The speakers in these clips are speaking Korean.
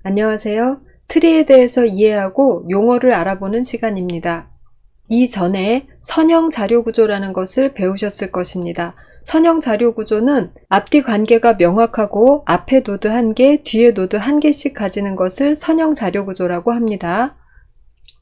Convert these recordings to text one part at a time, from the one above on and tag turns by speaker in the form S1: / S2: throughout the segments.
S1: 안녕하세요. 트리에 대해서 이해하고 용어를 알아보는 시간입니다. 이전에 선형 자료구조라는 것을 배우셨을 것입니다. 선형 자료구조는 앞뒤 관계가 명확하고 앞에 노드 1개, 뒤에 노드 1개씩 가지는 것을 선형 자료구조라고 합니다.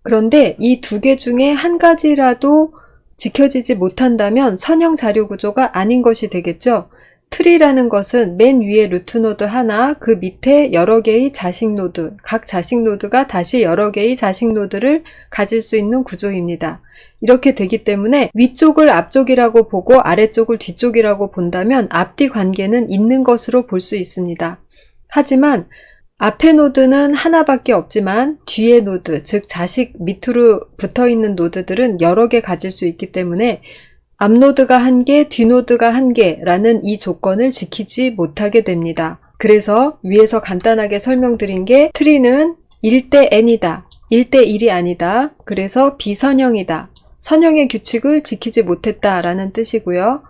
S1: 그런데 이 두 개 중에 한 가지라도 지켜지지 못한다면 선형 자료구조가 아닌 것이 되겠죠. 트리라는 것은 맨 위에 루트 노드 하나, 그 밑에 여러 개의 자식 노드, 각 자식 노드가 다시 여러 개의 자식 노드를 가질 수 있는 구조입니다. 이렇게 되기 때문에 위쪽을 앞쪽이라고 보고 아래쪽을 뒤쪽이라고 본다면 앞뒤 관계는 있는 것으로 볼 수 있습니다. 하지만 앞에 노드는 하나밖에 없지만 뒤에 노드, 즉 자식 밑으로 붙어있는 노드들은 여러 개 가질 수 있기 때문에 앞 노드가 1개, 뒤 노드가 1개라는 이 조건을 지키지 못하게 됩니다. 그래서 위에서 간단하게 설명드린 게 트리는 1대 n이다. 1대 1이 아니다. 그래서 비선형이다. 선형의 규칙을 지키지 못했다라는 뜻이고요.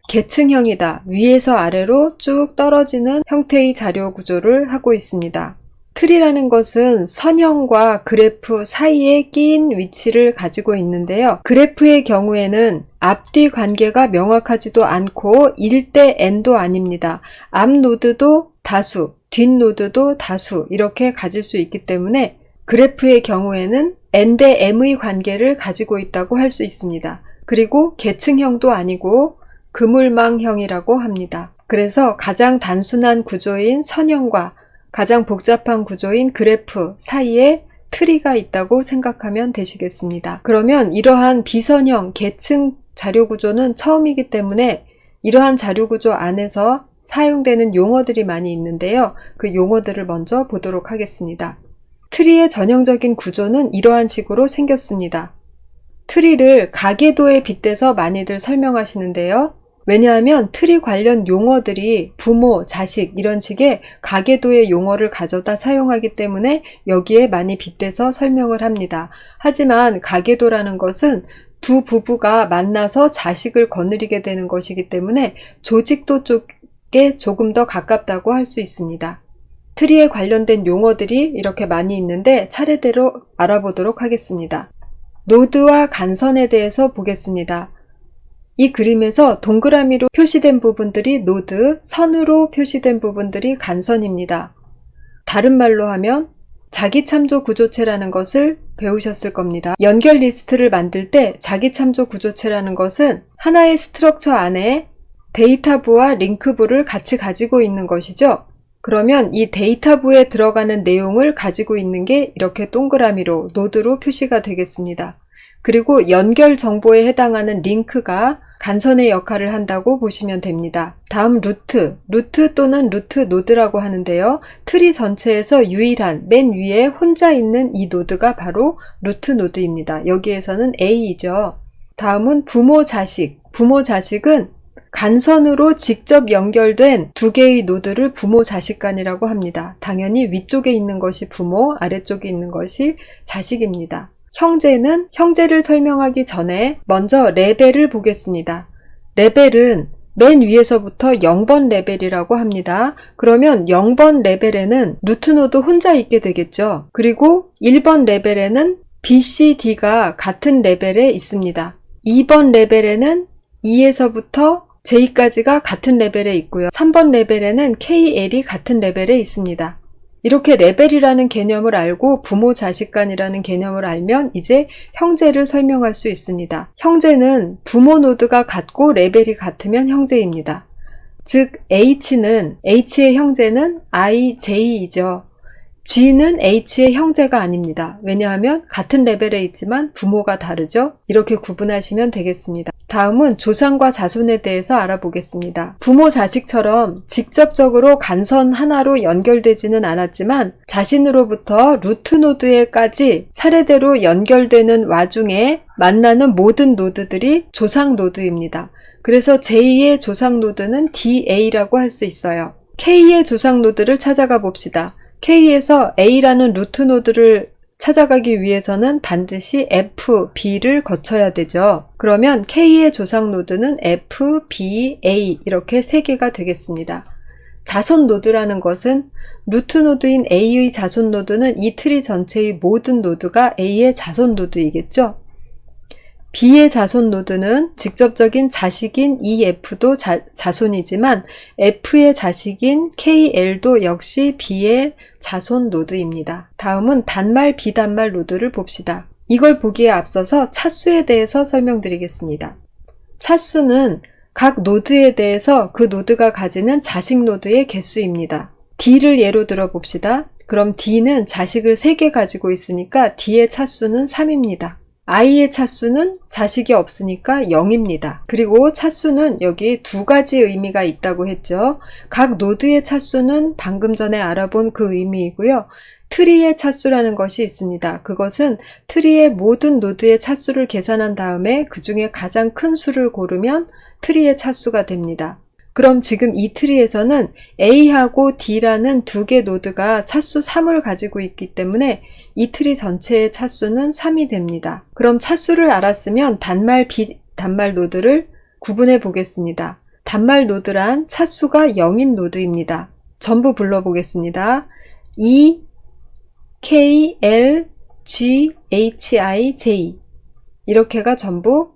S1: 계층형이다. 위에서 아래로 쭉 떨어지는 형태의 자료 구조를 하고 있습니다. 트리라는 것은 선형과 그래프 사이에 끼인 위치를 가지고 있는데요. 그래프의 경우에는 앞뒤 관계가 명확하지도 않고 1대 n도 아닙니다. 앞 노드도 다수, 뒷 노드도 다수 이렇게 가질 수 있기 때문에 그래프의 경우에는 n 대 m의 관계를 가지고 있다고 할 수 있습니다. 그리고 계층형도 아니고 그물망형이라고 합니다. 그래서 가장 단순한 구조인 선형과 가장 복잡한 구조인 그래프 사이에 트리가 있다고 생각하면 되시겠습니다. 그러면 이러한 비선형 계층 자료구조는 처음이기 때문에 이러한 자료구조 안에서 사용되는 용어들이 많이 있는데요. 그 용어들을 먼저 보도록 하겠습니다. 트리의 전형적인 구조는 이러한 식으로 생겼습니다. 트리를 가계도에 빗대서 많이들 설명하시는데요. 왜냐하면 트리 관련 용어들이 부모, 자식 이런 식의 가계도의 용어를 가져다 사용하기 때문에 여기에 많이 빗대서 설명을 합니다. 하지만 가계도라는 것은 두 부부가 만나서 자식을 거느리게 되는 것이기 때문에 조직도 쪽에 조금 더 가깝다고 할 수 있습니다. 트리에 관련된 용어들이 이렇게 많이 있는데 차례대로 알아보도록 하겠습니다. 노드와 간선에 대해서 보겠습니다. 이 그림에서 동그라미로 표시된 부분들이 노드, 선으로 표시된 부분들이 간선입니다. 다른 말로 하면 자기참조 구조체라는 것을 배우셨을 겁니다. 연결 리스트를 만들 때 자기참조 구조체라는 것은 하나의 스트럭처 안에 데이터부와 링크부를 같이 가지고 있는 것이죠. 그러면 이 데이터부에 들어가는 내용을 가지고 있는 게 이렇게 동그라미로 노드로 표시가 되겠습니다. 그리고 연결 정보에 해당하는 링크가 간선의 역할을 한다고 보시면 됩니다. 다음 루트 또는 루트 노드라고 하는데요. 트리 전체에서 유일한 맨 위에 혼자 있는 이 노드가 바로 루트 노드입니다. 여기에서는 A이죠. 다음은 부모 자식. 부모 자식은 간선으로 직접 연결된 두 개의 노드를 부모 자식 간이라고 합니다. 당연히 위쪽에 있는 것이 부모, 아래쪽에 있는 것이 자식입니다. 형제는 형제를 설명하기 전에 먼저 레벨을 보겠습니다. 레벨은 맨 위에서부터 0번 레벨이라고 합니다. 그러면 0번 레벨에는 루트 노드 혼자 있게 되겠죠. 그리고 1번 레벨에는 B, C, D가 같은 레벨에 있습니다. 2번 레벨에는 E에서부터 J까지가 같은 레벨에 있고요. 3번 레벨에는 K, L이 같은 레벨에 있습니다. 이렇게 레벨이라는 개념을 알고 부모 자식 간이라는 개념을 알면 이제 형제를 설명할 수 있습니다. 형제는 부모 노드가 같고 레벨이 같으면 형제입니다. 즉 H의 형제는 I, J이죠. G는 H의 형제가 아닙니다. 왜냐하면 같은 레벨에 있지만 부모가 다르죠. 이렇게 구분하시면 되겠습니다. 다음은 조상과 자손에 대해서 알아보겠습니다. 부모 자식처럼 직접적으로 간선 하나로 연결되지는 않았지만 자신으로부터 루트 노드에까지 차례대로 연결되는 와중에 만나는 모든 노드들이 조상 노드입니다. 그래서 제2의 조상 노드는 DA라고 할 수 있어요. K의 조상 노드를 찾아가 봅시다. K에서 A라는 루트 노드를 찾아가기 위해서는 반드시 F, B를 거쳐야 되죠. 그러면 K의 조상 노드는 F, B, A 이렇게 3개가 되겠습니다. 자손 노드라는 것은 루트 노드인 A의 자손 노드는 이 트리 전체의 모든 노드가 A의 자손 노드이겠죠. B의 자손 노드는 직접적인 자식인 EF도 자손이지만 F의 자식인 KL도 역시 B의 자손 노드입니다. 다음은 단말, 비단말 노드를 봅시다. 이걸 보기에 앞서서 차수에 대해서 설명드리겠습니다. 차수는 각 노드에 대해서 그 노드가 가지는 자식 노드의 개수입니다. D를 예로 들어 봅시다. 그럼 D는 자식을 3개 가지고 있으니까 D의 차수는 3입니다. I의 차수는 자식이 없으니까 0입니다. 그리고 차수는 여기 2가지 의미가 있다고 했죠. 각 노드의 차수는 방금 전에 알아본 그 의미이고요. 트리의 차수라는 것이 있습니다. 그것은 트리의 모든 노드의 차수를 계산한 다음에 그 중에 가장 큰 수를 고르면 트리의 차수가 됩니다. 그럼 지금 이 트리에서는 A하고 D라는 2개 노드가 차수 3을 가지고 있기 때문에 이 트리 전체의 차수는 3이 됩니다. 그럼 차수를 알았으면 단말, 비단말 노드를 구분해 보겠습니다. 단말 노드란 차수가 0인 노드입니다. 전부 불러보겠습니다. E, K, L, G, H, I, J 이렇게가 전부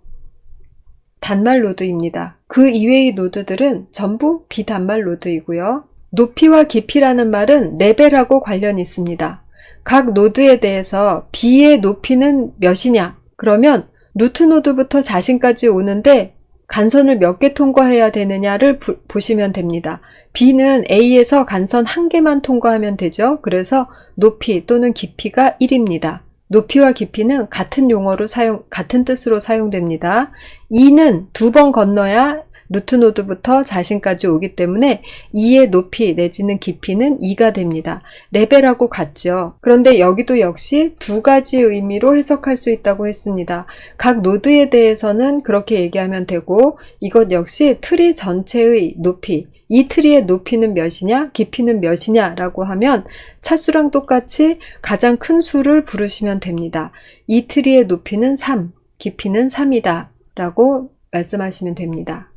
S1: 단말 노드입니다. 그 이외의 노드들은 전부 비단말 노드이고요. 높이와 깊이라는 말은 레벨하고 관련이 있습니다. 각 노드에 대해서 B의 높이는 몇이냐? 그러면 루트 노드부터 자신까지 오는데 간선을 몇 개 통과해야 되느냐를 보시면 됩니다. B는 A에서 간선 1개만 통과하면 되죠. 그래서 높이 또는 깊이가 1입니다. 높이와 깊이는 같은 용어로 같은 뜻으로 사용됩니다. E는 2번 건너야 루트 노드부터 자신까지 오기 때문에 E의 높이 내지는 깊이는 2가 됩니다. 레벨하고 같죠. 그런데 여기도 역시 2가지 의미로 해석할 수 있다고 했습니다. 각 노드에 대해서는 그렇게 얘기하면 되고 이것 역시 트리 전체의 높이, 이 트리의 높이는 몇이냐, 깊이는 몇이냐 라고 하면 차수랑 똑같이 가장 큰 수를 부르시면 됩니다. 이 트리의 높이는 3, 깊이는 3이다 라고 말씀하시면 됩니다.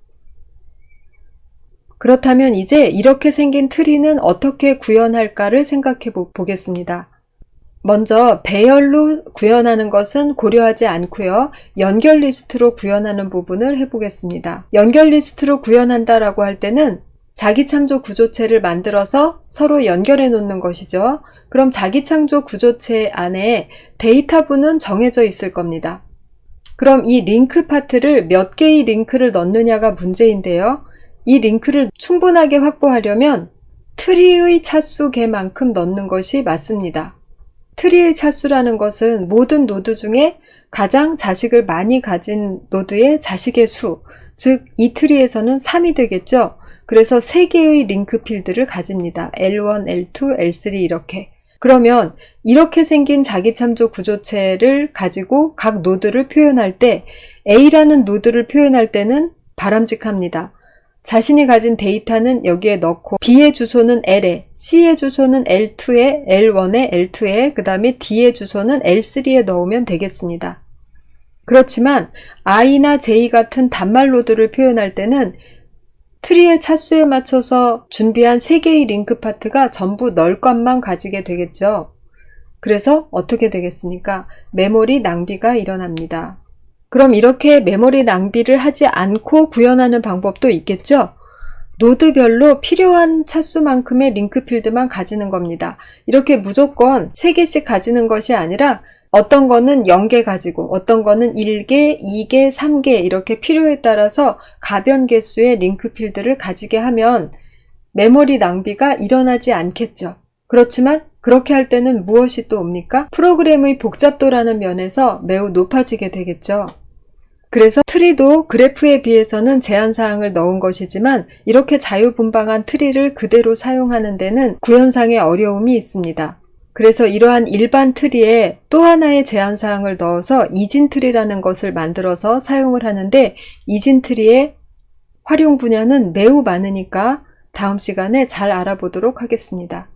S1: 그렇다면 이제 이렇게 생긴 트리는 어떻게 구현할까를 생각해 보겠습니다. 먼저 배열로 구현하는 것은 고려하지 않고요. 연결 리스트로 구현하는 부분을 해보겠습니다. 연결 리스트로 구현한다라고 할 때는 자기창조 구조체를 만들어서 서로 연결해 놓는 것이죠. 그럼 자기창조 구조체 안에 데이터부는 정해져 있을 겁니다. 그럼 이 링크 파트를 몇 개의 링크를 넣느냐가 문제인데요. 이 링크를 충분하게 확보하려면 트리의 차수 개만큼 넣는 것이 맞습니다. 트리의 차수라는 것은 모든 노드 중에 가장 자식을 많이 가진 노드의 자식의 수, 즉 이 트리에서는 3이 되겠죠. 그래서 3개의 링크 필드를 가집니다. L1, L2, L3 이렇게. 그러면 이렇게 생긴 자기참조 구조체를 가지고 각 노드를 표현할 때 A라는 노드를 표현할 때는 바람직합니다. 자신이 가진 데이터는 여기에 넣고 B의 주소는 L에, C의 주소는 L2에, L1에, L2에, 그 다음에 D의 주소는 L3에 넣으면 되겠습니다. 그렇지만 I나 J 같은 단말 노드를 표현할 때는 트리의 차수에 맞춰서 준비한 3개의 링크 파트가 전부 넣을 것만 가지게 되겠죠. 그래서 어떻게 되겠습니까? 메모리 낭비가 일어납니다. 그럼 이렇게 메모리 낭비를 하지 않고 구현하는 방법도 있겠죠? 노드별로 필요한 차수만큼의 링크 필드만 가지는 겁니다. 이렇게 무조건 3개씩 가지는 것이 아니라 어떤 거는 0개 가지고 어떤 거는 1개, 2개, 3개 이렇게 필요에 따라서 가변 개수의 링크 필드를 가지게 하면 메모리 낭비가 일어나지 않겠죠. 그렇지만 그렇게 할 때는 무엇이 또 옵니까? 프로그램의 복잡도라는 면에서 매우 높아지게 되겠죠. 그래서 트리도 그래프에 비해서는 제한사항을 넣은 것이지만 이렇게 자유분방한 트리를 그대로 사용하는 데는 구현상의 어려움이 있습니다. 그래서 이러한 일반 트리에 또 하나의 제한사항을 넣어서 이진 트리라는 것을 만들어서 사용을 하는데 이진 트리의 활용 분야는 매우 많으니까 다음 시간에 잘 알아보도록 하겠습니다.